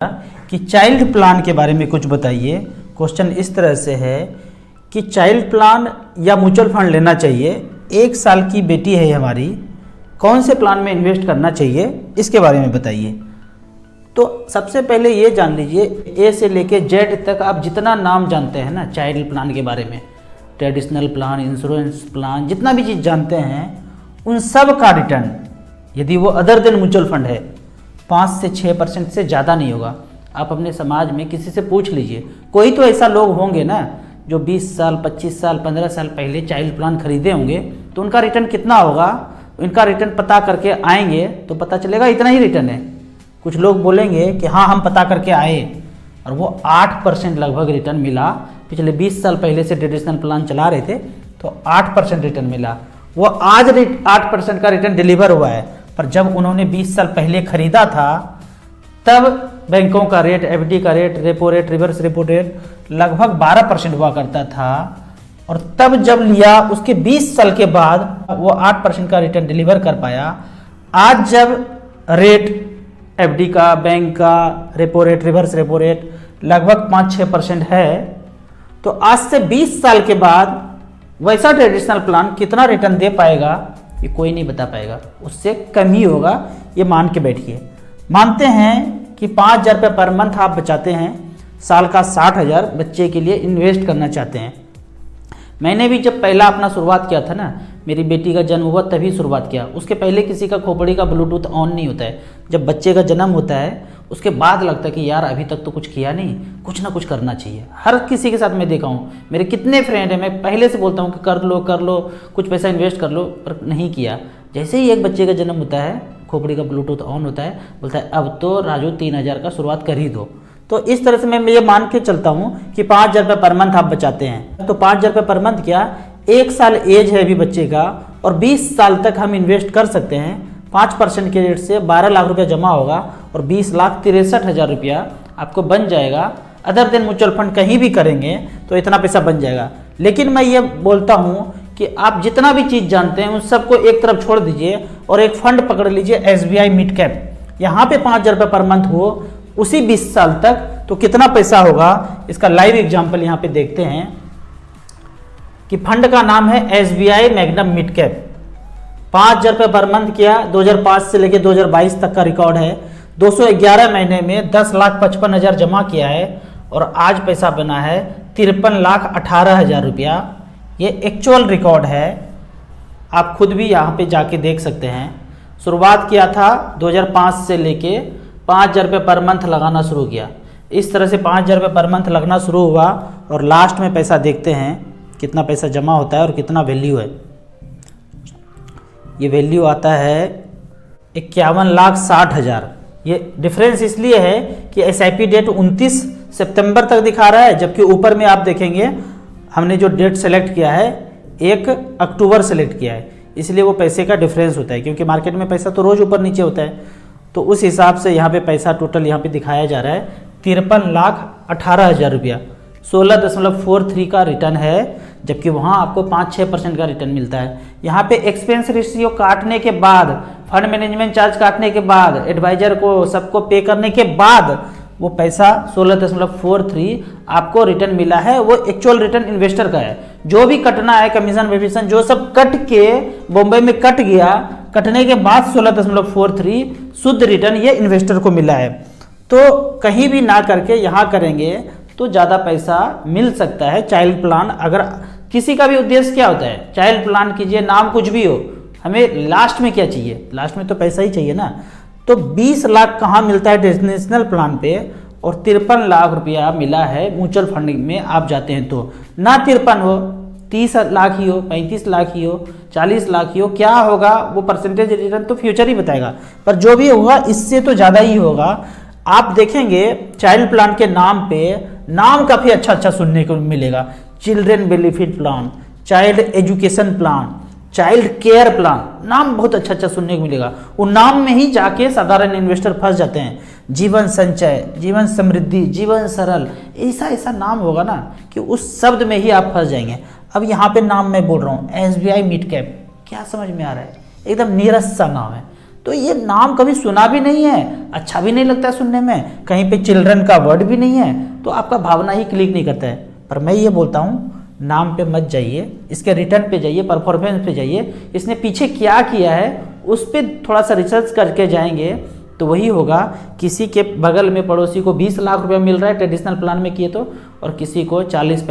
कि child plan के बारे में कुछ बताइए। क्वेश्चन इस तरह से है कि चाइल्ड प्लान या म्यूचुअल फंड लेना चाहिए, 1 साल की बेटी है हमारी, कौन से प्लान में इन्वेस्ट करना चाहिए, इसके बारे में बताइए। तो सबसे पहले ये जान लीजिए, ए से लेके जेड तक आप जितना नाम जानते हैं ना चाइल्ड प्लान के बारे में, ट्रेडिशनल प्लान, इंश्योरेंस प्लान, जितना भी चीज़ जानते हैं उन सब का रिटर्न यदि वो अदर देन म्यूचुअल फंड है 5 से 6% से ज़्यादा नहीं होगा। आप अपने समाज में किसी से पूछ लीजिए, कोई तो ऐसा लोग होंगे ना जो 20 साल, 25 साल, 15 साल पहले चाइल्ड प्लान खरीदे होंगे, तो उनका रिटर्न कितना होगा, इनका रिटर्न पता करके आएंगे तो पता चलेगा इतना ही रिटर्न है। कुछ लोग बोलेंगे कि हाँ हम पता करके आए और वो 8% लगभग रिटर्न मिला। पिछले 20 साल पहले से ट्रेडिशनल प्लान चला रहे थे तो 8% रिटर्न मिला। वो आज 8% का रिटर्न डिलीवर हुआ है, पर जब उन्होंने 20 साल पहले खरीदा था तब बैंकों का रेट, एफडी का rate, repo rate, reverse repo rate लगभग 12% हुआ करता था, और तब जब लिया उसके 20 साल के बाद वो 8% का रिटर्न डिलीवर कर पाया। आज जब रेट एफडी का, बैंक का, repo rate, reverse repo rate लगभग 5-6% है, तो आज से 20 साल के बाद वैसा ट्रेडिशनल प्लान कितना रिटर्न दे पाएगा ये कोई नहीं बता पाएगा, उससे कम ही होगा, ये मान के बैठिए। मानते हैं कि 5,000 रुपये पर मंथ आप बचाते हैं, साल का 60,000 बच्चे के लिए इन्वेस्ट करना चाहते हैं। मैंने भी जब पहला अपना शुरुआत किया था ना, मेरी बेटी का जन्म हुआ तभी शुरुआत किया, उसके पहले किसी का खोपड़ी का ब्लूटूथ ऑन नहीं होता है। जब बच्चे का जन्म होता है उसके बाद लगता है कि यार अभी तक तो कुछ किया नहीं, कुछ ना कुछ करना चाहिए। हर किसी के साथ मैं देखा हूँ, मेरे कितने फ्रेंड हैं, मैं पहले से बोलता हूँ कि कर लो कुछ पैसा इन्वेस्ट कर लो, पर नहीं किया। जैसे ही एक बच्चे का जन्म होता है, खोपड़ी का ब्लूटूथ ऑन होता है, बोलता है अब तो राजू 3,000 का शुरुआत कर ही दो। तो इस तरह से मैं ये मान के चलता हूँ कि 5,000 रुपये पर मंथ आप बचाते हैं, तो 5,000 रुपये पर मंथ क्या, 1 साल एज है अभी बच्चे का और 20 साल तक हम इन्वेस्ट कर सकते हैं। 5% के रेट से 12 लाख रुपया जमा होगा और 20,63,000 रुपया आपको बन जाएगा। अदर देन म्यूचुअल फंड कहीं भी करेंगे तो इतना पैसा बन जाएगा। लेकिन मैं ये बोलता हूँ कि आप जितना भी चीज़ जानते हैं उन सबको एक तरफ छोड़ दीजिए और एक फंड पकड़ लीजिए, SBI मिड कैप। यहाँ पे 5,000 रुपये पर मंथ हो उसी 20 साल तक, तो कितना पैसा होगा, इसका लाइव एग्जाम्पल यहाँ पे देखते हैं कि फंड का नाम है SBI मैग्नम मिड कैप। 5,000 रुपये पर मंथ किया, 2005 से लेकर 2022 तक का रिकॉर्ड है। 211 महीने में 10,55,000 जमा किया है और आज पैसा बना है 53,18,000 रुपया। ये एक्चुअल रिकॉर्ड है, आप खुद भी यहाँ पे जाके देख सकते हैं। शुरुआत किया था 2005 से लेके 5,000 रुपये पर मंथ लगाना शुरू किया। इस तरह से 5,000 रुपये पर मंथ लगना शुरू हुआ और लास्ट में पैसा देखते हैं कितना पैसा जमा होता है और कितना वैल्यू है। ये वैल्यू आता है 51,60,000। ये डिफरेंस इसलिए है कि SIP डेट 29 सितंबर तक दिखा रहा है, जबकि ऊपर में आप देखेंगे हमने जो डेट सेलेक्ट किया है 1 अक्टूबर सेलेक्ट किया है, इसलिए वो पैसे का डिफरेंस होता है, क्योंकि मार्केट में पैसा तो रोज़ ऊपर नीचे होता है। तो उस हिसाब से यहाँ पे पैसा टोटल यहाँ पे दिखाया जा रहा है 53,18,000 रुपया। 16.43 का रिटर्न है, जबकि वहाँ आपको 5-6% का रिटर्न मिलता है। यहाँ पे एक्सपेंस रेशियो काटने के बाद, फंड मैनेजमेंट चार्ज काटने के बाद, एडवाइजर को सबको पे करने के बाद वो पैसा 16.43 आपको रिटर्न मिला है। वो एक्चुअल रिटर्न इन्वेस्टर का है। जो भी कटना है, कमीशन वेमिशन जो सब कट के बॉम्बे में कट गया, कटने के बाद 16.43 शुद्ध रिटर्न ये इन्वेस्टर को मिला है। तो कहीं भी ना करके यहाँ करेंगे तो ज़्यादा पैसा मिल सकता है। चाइल्ड प्लान, अगर किसी का भी उद्देश्य क्या होता है, चाइल्ड प्लान कीजिए, नाम कुछ भी हो, हमें लास्ट में क्या चाहिए, लास्ट में तो पैसा ही चाहिए ना। तो 20 लाख कहाँ मिलता है ट्रेडिशनल प्लान पे, और 53 लाख रुपया मिला है म्यूचुअल फंड में आप जाते हैं तो। ना 53 हो, 30 लाख ही हो, 35 लाख ही हो, 40 लाख ही हो, क्या होगा वो परसेंटेज रिटर्न तो फ्यूचर ही बताएगा, पर जो भी होगा इससे तो ज़्यादा ही होगा। आप देखेंगे चाइल्ड प्लान के नाम पे नाम काफ़ी अच्छा सुनने को मिलेगा। Children benefit plan, child education plan, child care plan, नाम बहुत अच्छा सुनने को मिलेगा। उन नाम में ही जाके साधारण इन्वेस्टर फंस जाते हैं। जीवन संचय, जीवन समृद्धि, जीवन सरल, ऐसा नाम होगा ना कि उस शब्द में ही आप फंस जाएंगे। अब यहाँ पे नाम मैं बोल रहा हूँ SBI मिड कैप, क्या समझ में आ रहा है, एकदम नीरस सा नाम है। तो ये नाम कभी सुना भी नहीं है, अच्छा भी नहीं लगता है सुनने में, कहीं पे चिल्ड्रन का वर्ड भी नहीं है, तो आपका भावना ही क्लिक नहीं करता है। पर मैं ये बोलता हूँ, नाम पे मत जाइए, इसके रिटर्न पे जाइए, परफॉर्मेंस पे जाइए, इसने पीछे क्या किया है उस पर थोड़ा सा रिसर्च करके जाएंगे तो वही होगा। किसी के बगल में पड़ोसी को 20 लाख रुपया मिल रहा है ट्रेडिशनल प्लान में किए तो, और किसी को 40